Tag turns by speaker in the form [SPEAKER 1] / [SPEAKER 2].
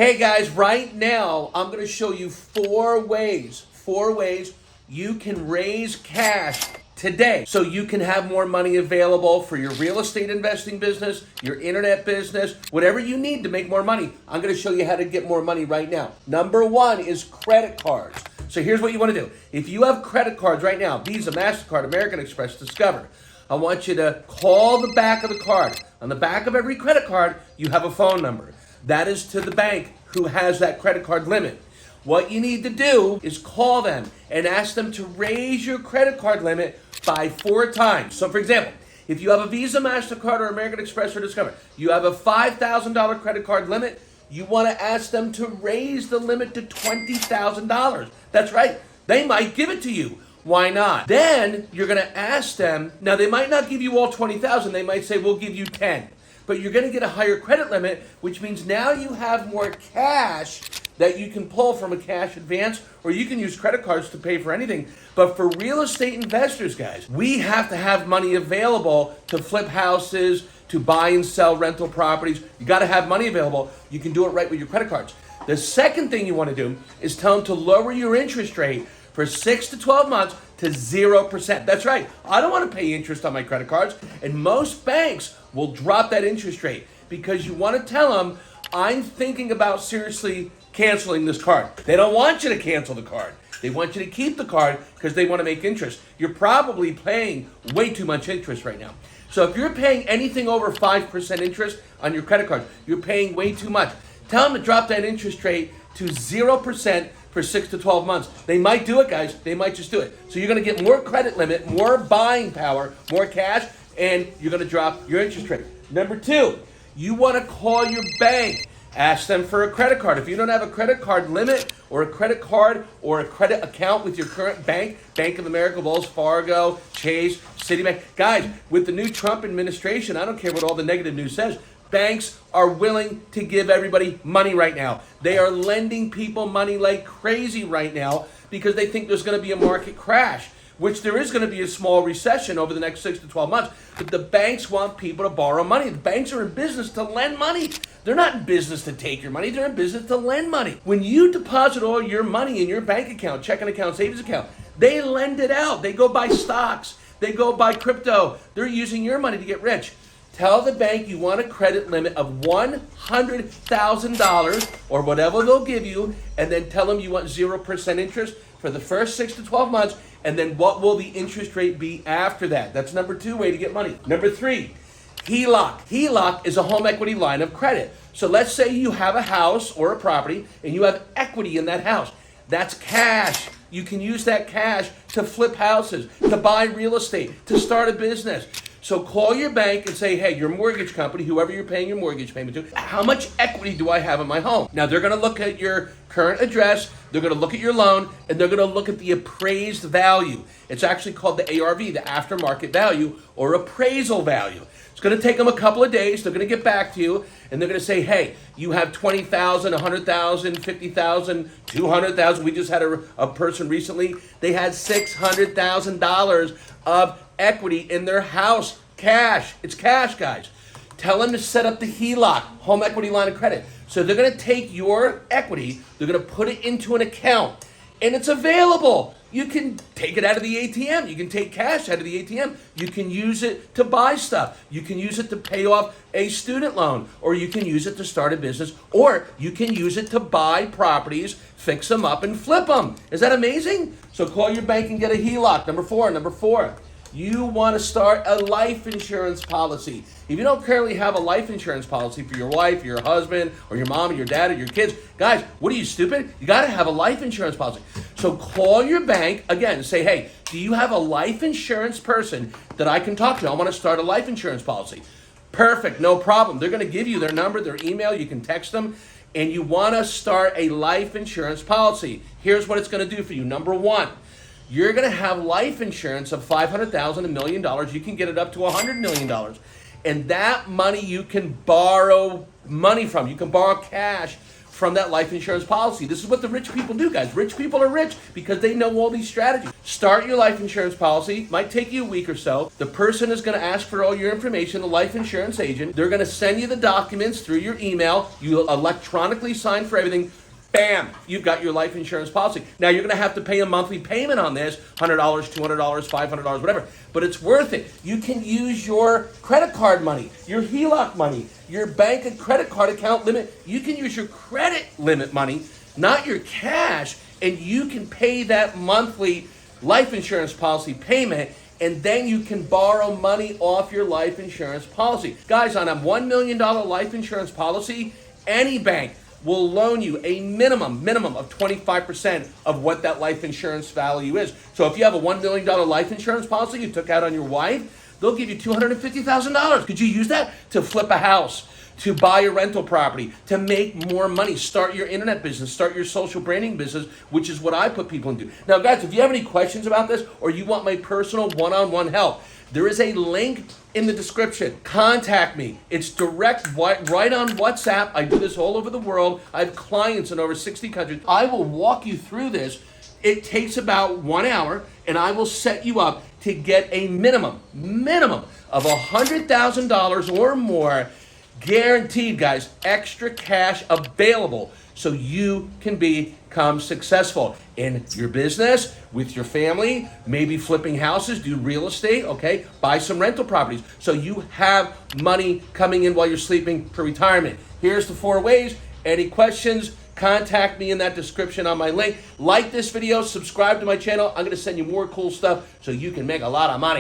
[SPEAKER 1] Hey guys, right now I'm going to show you four ways you can raise cash today so you can have more money available for your real estate investing business, your internet business, whatever you need to make more money. I'm going to show you how to get more money right now. Number one is credit cards. So here's what you want to do. If you have credit cards right now, Visa, MasterCard, American Express, Discover, I want you to call the back of the card. On the back of every credit card, you have a phone number. That is to the bank who has that credit card limit. What you need to do is call them and ask them to raise your credit card limit by 4 times. So for example, if you have a Visa, MasterCard, or American Express, or Discover, you have a $5,000 credit card limit, you want to ask them to raise the limit to $20,000. That's right. They might give it to you. Why not? Then you're going to ask them, now they might not give you all 20,000, they might say we'll give you 10. But you're going to get a higher credit limit, which means now you have more cash that you can pull from a cash advance, or you can use credit cards to pay for anything. But for real estate investors, guys, we have to have money available to flip houses, to buy and sell rental properties. You got to have money available. You can do it right with your credit cards. The second thing you want to do is tell them to lower your interest rate for 6 to 12 months to 0%. That's right. I don't want to pay interest on my credit cards. And most banks will drop that interest rate because you want to tell them, I'm thinking about seriously canceling this card. They don't want you to cancel the card. They want you to keep the card because they want to make interest. You're probably paying way too much interest right now. So if you're paying anything over 5% interest on your credit card, you're paying way too much. Tell them to drop that interest rate to 0% for 6 to 12 months. They might do it, guys. They might just do it. So you're going to get more credit limit, more buying power, more cash, and you're going to drop your interest rate. Number 2, you want to call your bank. Ask them for a credit card. If you don't have a credit card limit or a credit card or a credit account with your current bank, Bank of America, Wells Fargo, Chase, Citibank, guys, with the new Trump administration, I don't care what all the negative news says, banks are willing to give everybody money right now. They are lending people money like crazy right now because they think there's going to be a market crash, which there is going to be a small recession over the next 6 to 12 months. But the banks want people to borrow money. The banks are in business to lend money. They're not in business to take your money. They're in business to lend money. When you deposit all your money in your bank account, checking account, savings account, they lend it out. They go buy stocks. They go buy crypto. They're using your money to get rich. Tell the bank you want a credit limit of $100,000 or whatever they'll give you, and then tell them you want 0% interest for the first 6 to 12 months, and then what will the interest rate be after that? That's number 2 way to get money. Number 3, HELOC. HELOC is a home equity line of credit. So let's say you have a house or a property, and you have equity in that house. That's cash. You can use that cash to flip houses, to buy real estate, to start a business. So call your bank and say, hey, your mortgage company, whoever you're paying your mortgage payment to, how much equity do I have in my home? Now, they're going to look at your current address, they're going to look at your loan, and they're going to look at the appraised value. It's actually called the ARV, the aftermarket value, or appraisal value. It's going to take them a couple of days. They're going to get back to you, and they're going to say, hey, you have 20,000, 100,000, 50,000, 200,000. We just had a person recently. They had $600,000 of equity in their house. Cash. It's cash, guys. Tell them to set up the HELOC, home equity line of credit. So they're going to take your equity, they're going to put it into an account, and it's available. You can take it out of the ATM. You can take cash out of the ATM. You can use it to buy stuff. You can use it to pay off a student loan, or you can use it to start a business, or you can use it to buy properties, fix them up, and flip them. Is that amazing? So call your bank and get a HELOC. Number 4. You want to start a life insurance policy. If you don't currently have a life insurance policy for your wife, your husband, or your mom, or your dad, or your kids, guys, what are you, stupid? You got to have a life insurance policy. So call your bank again and say, hey, do you have a life insurance person that I can talk to? I want to start a life insurance policy. Perfect, no problem. They're going to give you their number, their email. You can text them. And you want to start a life insurance policy. Here's what it's going to do for you. Number 1. You're going to have life insurance of $500,000, $1 million. You can get it up to $100 million. And that money you can borrow money from. You can borrow cash from that life insurance policy. This is what the rich people do, guys. Rich people are rich because they know all these strategies. Start your life insurance policy. Might take you a week or so. The person is going to ask for all your information, the life insurance agent. They're going to send you the documents through your email. You electronically sign for everything. Bam, you've got your life insurance policy. Now you're going to have to pay a monthly payment on this, $100, $200, $500, whatever, but it's worth it. You can use your credit card money, your HELOC money, your bank and credit card account limit. You can use your credit limit money, not your cash, and you can pay that monthly life insurance policy payment, and then you can borrow money off your life insurance policy. Guys, on a $1 million life insurance policy, any bank will loan you a minimum of 25% of what that life insurance value is. So if you have a $1 million life insurance policy you took out on your wife, they'll give you $250,000. Could you use that to flip a house, to buy a rental property, to make more money, start your internet business, start your social branding business, which is what I put people into. Now, guys, if you have any questions about this or you want my personal one-on-one help, there is a link in the description. Contact me. It's direct, right on WhatsApp. I do this all over the world. I have clients in over 60 countries. I will walk you through this. It takes about 1 hour, and I will set you up to get a minimum of $100,000 or more, guaranteed, guys, extra cash available so you can become successful in your business, with your family, maybe flipping houses, do real estate, okay? Buy some rental properties so you have money coming in while you're sleeping for retirement. Here's the 4 ways. Any questions? Contact me in that description on my link. Like this video, subscribe to my channel. I'm going to send you more cool stuff so you can make a lot of money.